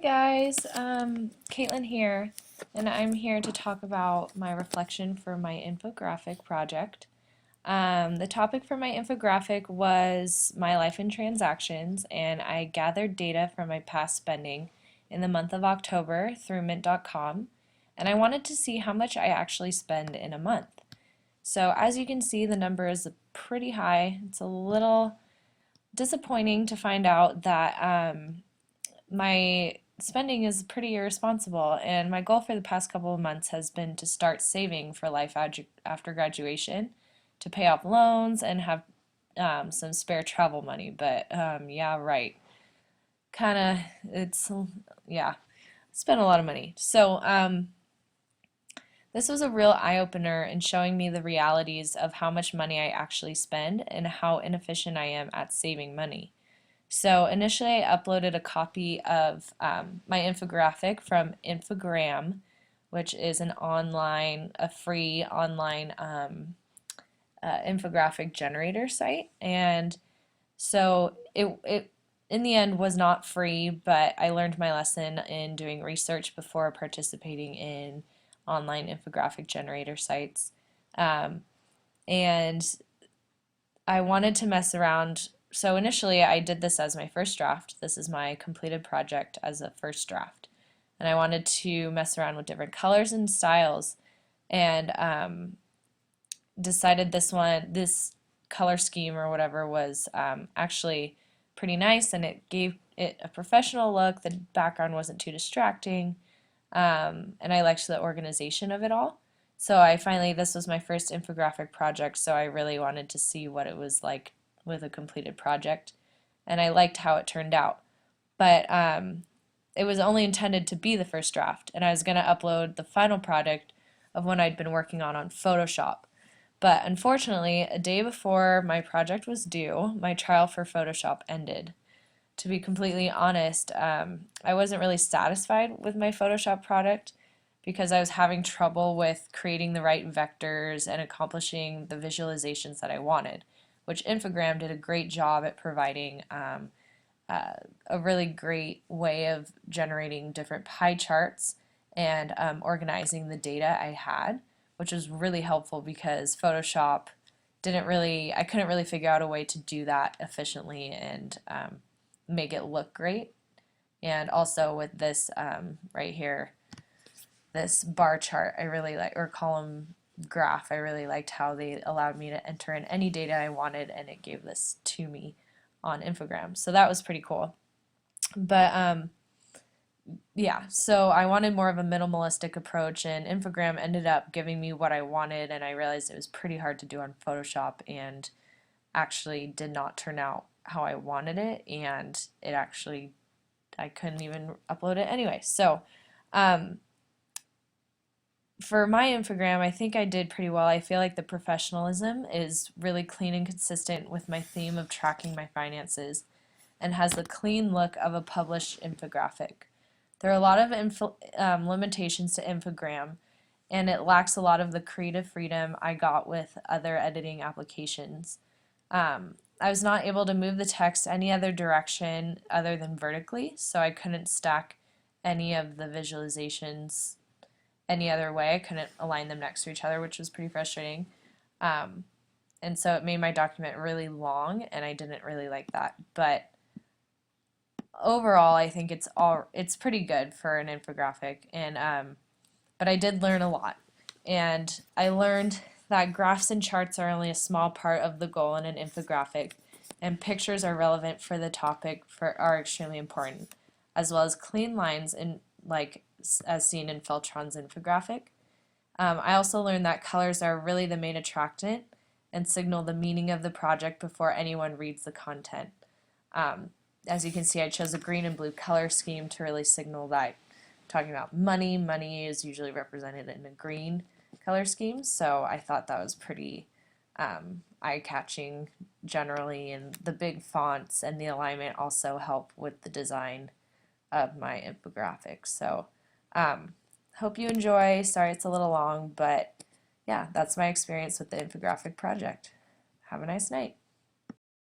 guys, Caitlin here, and I'm here to talk about my reflection for my infographic project. The topic for my infographic was my life in transactions, and I gathered data from my past spending in the month of October through mint.com, and I wanted to see how much I actually spend in a month. So as you can see, the number is pretty high. It's a little disappointing to find out that my spending is pretty irresponsible, and my goal for the past couple of months has been to start saving for life after graduation to pay off loans and have some spare travel money. But yeah, right. Kind of, yeah, spent a lot of money. So this was a real eye-opener in showing me the realities of how much money I actually spend and how inefficient I am at saving money. So initially I uploaded a copy of my infographic from Infogram, which is a free online infographic generator site. And so it in the end was not free, but I learned my lesson in doing research before participating in online infographic generator sites. And I wanted to mess around. So initially I did this as my first draft. This is my completed project as a first draft. And I wanted to mess around with different colors and styles, and decided this color scheme or whatever was actually pretty nice, and it gave it a professional look. The background wasn't too distracting, and I liked the organization of it all. So this was my first infographic project, so I really wanted to see what it was like with a completed project, and I liked how it turned out. But it was only intended to be the first draft, and I was going to upload the final product of what I'd been working on Photoshop. But unfortunately, a day before my project was due, my trial for Photoshop ended. To be completely honest, I wasn't really satisfied with my Photoshop product because I was having trouble with creating the right vectors and accomplishing the visualizations that I wanted, which Infogram did a great job at providing a really great way of generating different pie charts and organizing the data I had, which was really helpful because Photoshop I couldn't really figure out a way to do that efficiently and make it look great. And also with this right here, this bar chart, I really like, or column graph, I really liked how they allowed me to enter in any data I wanted, and it gave this to me on Infogram. So that was pretty cool. But yeah, so I wanted more of a minimalistic approach, and Infogram ended up giving me what I wanted, and I realized it was pretty hard to do on Photoshop and actually did not turn out how I wanted it, and I couldn't even upload it anyway. So for my Infogram, I think I did pretty well. I feel like the professionalism is really clean and consistent with my theme of tracking my finances, and has the clean look of a published infographic. There are a lot of limitations to Infogram, and it lacks a lot of the creative freedom I got with other editing applications. I was not able to move the text any other direction other than vertically, so I couldn't stack any of the visualizations any other way. I couldn't align them next to each other, which was pretty frustrating. And so it made my document really long, and I didn't really like that. But overall, I think it's pretty good for an infographic. And but I did learn a lot, and I learned that graphs and charts are only a small part of the goal in an infographic, and pictures are relevant for the topic are extremely important, as well as clean lines as seen in Feltron's infographic. I also learned that colors are really the main attractant and signal the meaning of the project before anyone reads the content. As you can see, I chose a green and blue color scheme to really signal that I'm talking about money. Money is usually represented in a green color scheme, so I thought that was pretty eye-catching generally, and the big fonts and the alignment also help with the design of my infographic. So hope you enjoy. Sorry it's a little long, but yeah, that's my experience with the infographic project. Have a nice night.